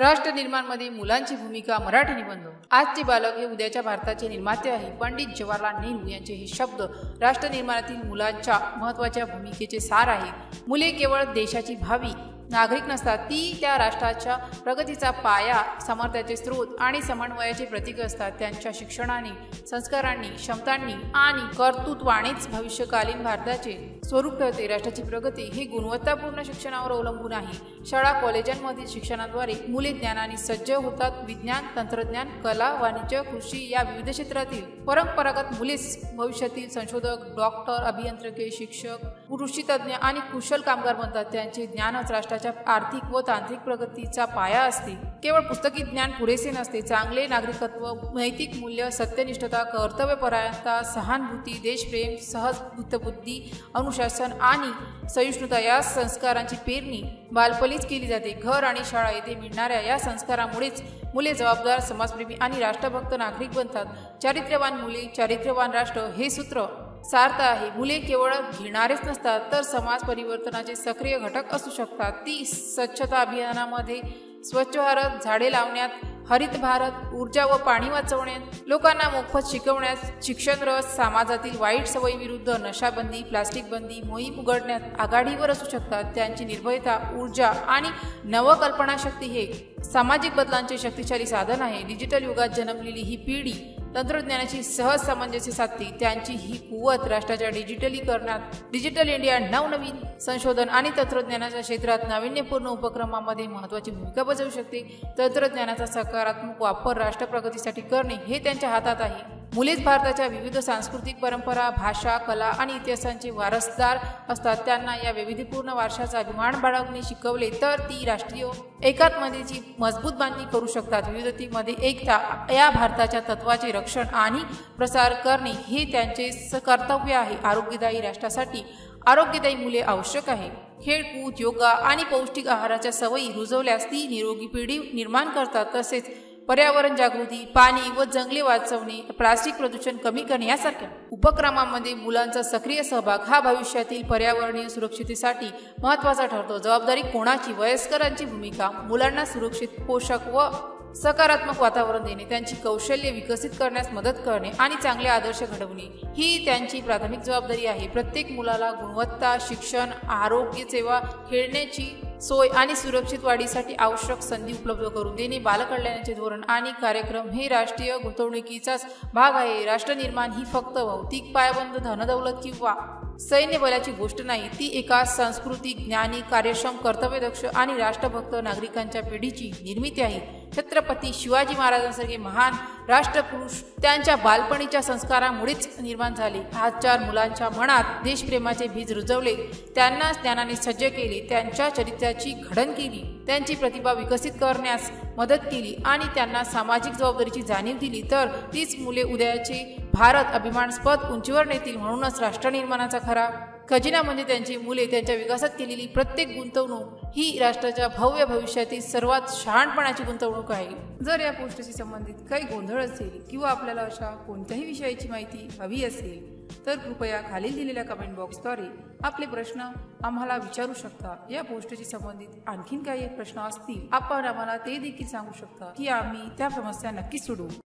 राष्ट्र निर्माणमध्ये मुलांची भूमिका मराठी निबंध। आजचे बालक हे उद्याच्या भारताचे निर्माते आहे। पंडित जवाहरलाल नेहरू यांचे हे शब्द राष्ट्र निर्माणातील मुलांच्या महत्त्वाच्या भूमिकेचे सार आहे। मुले केवळ देशाची भावी नागरिक नसतात, ती त्या राष्ट्राच्या प्रगतीचा पाया, सामर्थ्याचे स्रोत आणि समन्वयाचे प्रतीक असतात। त्यांच्या शिक्षणाने, संस्कारांनी, क्षमतांनी आणि कर्तृत्वानेच भविष्यकालीन भारताचे स्वरूप ठरते। राष्ट्राची प्रगती हे गुणवत्तापूर्ण शिक्षणावर अवलंबून आहे। शाळा कॉलेजांमधील शिक्षणाद्वारे मुले ज्ञानाने सज्ज होतात। विज्ञान, तंत्रज्ञान, कला, वाणिज्य, कृषी या विविध क्षेत्रातील परंपरागत मुलेच भविष्यातील संशोधक, डॉक्टर, अभियंत्रिके, शिक्षक, कृषीतज्ञ आणि कुशल कामगार बनतात। त्यांचे ज्ञानच राष्ट्राच्या आर्थिक व तांत्रिक प्रगतीचा पाया असते। केवळ पुस्तकी ज्ञान पुरेसे नसते। चांगले नागरिकत्व, नैतिक मूल्य, सत्यनिष्ठता, कर्तव्यपरायणता, सहानुभूती, देशप्रेम, सहजबुद्धी, अनुशासन आणि सहिष्णुता या संस्कारांची पेरणी बालपणीच केली जाते। घर आणि शाळा येथे मिळणाऱ्या या संस्कारामुळेच मुले जबाबदार, समाजप्रेमी आणि राष्ट्रभक्त नागरिक बनतात। चारित्र्यवान मुले, चारित्र्यवान राष्ट्र हे सूत्र सार्थ आहे। मुले केवळ घेणारेच नसतात, तर समाज परिवर्तनाचे सक्रिय घटक असू शकतात। ती स्वच्छता अभियानामध्ये, स्वच्छ भारत, झाडे लावण्यात, हरित भारत, ऊर्जा व पाणी वाचवण्यात, लोकांना मोफत शिकवण्यात, शिक्षण रस, समाजातील वाईट सवयीविरुद्ध नशाबंदी, प्लास्टिक बंदी मोहीम उघडण्यात आघाडीवर असू शकतात। त्यांची निर्भयता, ऊर्जा आणि नवकल्पनाशक्ती हे सामाजिक बदलांचे शक्तिशाली साधन आहे। डिजिटल युगात जन्मलेली ही पिढी तंत्रज्ञानाची सहज सामंजस्य साधते। त्यांची ही कुवत राष्ट्राच्या डिजिटलीकरणात, डिजिटल इंडिया, नवनवीन संशोधन आणि तंत्रज्ञानाच्या क्षेत्रात नाविन्यपूर्ण उपक्रमांमध्ये महत्त्वाची भूमिका बजावू शकते। तंत्रज्ञानाचा सकारात्मक वापर राष्ट्र प्रगतीसाठी करणे हे त्यांच्या हातात आहे। मुलेच भारताच्या विविध सांस्कृतिक परंपरा, भाषा, कला आणि इतिहासांचे वारसदार असतात। त्यांना या वैविध्यपूर्ण वारशाचा अभिमान बाळगणे शिकवले तर ती राष्ट्रीय एकात्मतेची मजबूत बांधणी करू शकतात। विविधतेमध्ये एकता या भारताच्या तत्वाचे रक्षण आणि प्रसार करणे हे त्यांचे कर्तव्य आहे। आरोग्यदायी राष्ट्रासाठी आरोग्यदायी मुले आवश्यक आहे। खेळकूद, योगा आणि पौष्टिक आहाराच्या सवयी रुजवल्यास ती निरोगी पिढी निर्माण करतात। तसेच पर्यावरण जागृती, पाणी व जंगले वाचवणे, प्लास्टिक प्रदूषण कमी करणे यासारख्या उपक्रमांमध्ये मुलांचा सक्रिय सहभाग हा भविष्यातील पर्यावरणीय सुरक्षिततेसाठी महत्त्वाचा ठरतो। जबाबदारी कोणाची? वयस्करांची भूमिका मुलांना सुरक्षित, पोषक व सकारात्मक वातावरण देणे, त्यांची कौशल्ये विकसित करण्यास मदत करणे आणि चांगले आदर्श घडवणे ही त्यांची प्राथमिक जबाबदारी आहे। प्रत्येक मुलाला गुणवत्ता शिक्षण, आरोग्य सेवा, खेळण्याची सोय आणि सुरक्षित वाढीसाठी आवश्यक संधी उपलब्ध करून देणे बालकल्याणाचे धोरण आणि कार्यक्रम हे राष्ट्रीय गुंतवणुकीचाच भाग आहे। राष्ट्र निर्माण ही फक्त भौतिक पायाबंद, धनदौलत किंवा सैन्य बलाची गोष्ट नाही, ती एका सांस्कृतिक, ज्ञानी, कार्यक्षम, कर्तव्यदक्ष आणि राष्ट्रभक्त नागरिकांच्या पिढीची निर्मिती आहे। छत्रपती शिवाजी महाराजांसारखे महान राष्ट्रपुरुष त्यांच्या बालपणीच्या संस्कारामुळेच निर्माण झाले। आजच्या मुलांच्या मनात देशप्रेमाचे बीज रुजवले, त्यांना ज्ञानाने सज्ज केले, त्यांच्या चरित्राची घडण केली, त्यांची प्रतिभा विकसित करण्यास मदत केली आणि त्यांना सामाजिक जबाबदारीची जाणीव दिली, तर तीच मुले उद्याचे भारत अभिमानास्पद उंचीवर नेतील। म्हणूनच राष्ट्र निर्माणाचा खरा खजिना म्हणजे त्यांची मुले। त्यांच्या विकासात केलेली प्रत्येक गुंतवणूक ही राष्ट्राच्या भव्य भविष्यातील सर्वात शहाणपणाची गुंतवणूक आहे। जर या पोस्टशी संबंधित काही गोंधळ असेल किंवा आपल्याला अशा कोणत्याही विषयाची माहिती हवी असेल तर कृपया खालील दिलेल्या कमेंट बॉक्सद्वारे आपले प्रश्न आम्हाला विचारू शकता। या पोस्टशी संबंधित आणखीन काही प्रश्न असतील आपण आम्हाला ते देखील सांगू शकता की आम्ही त्या समस्या नक्की सोडवू।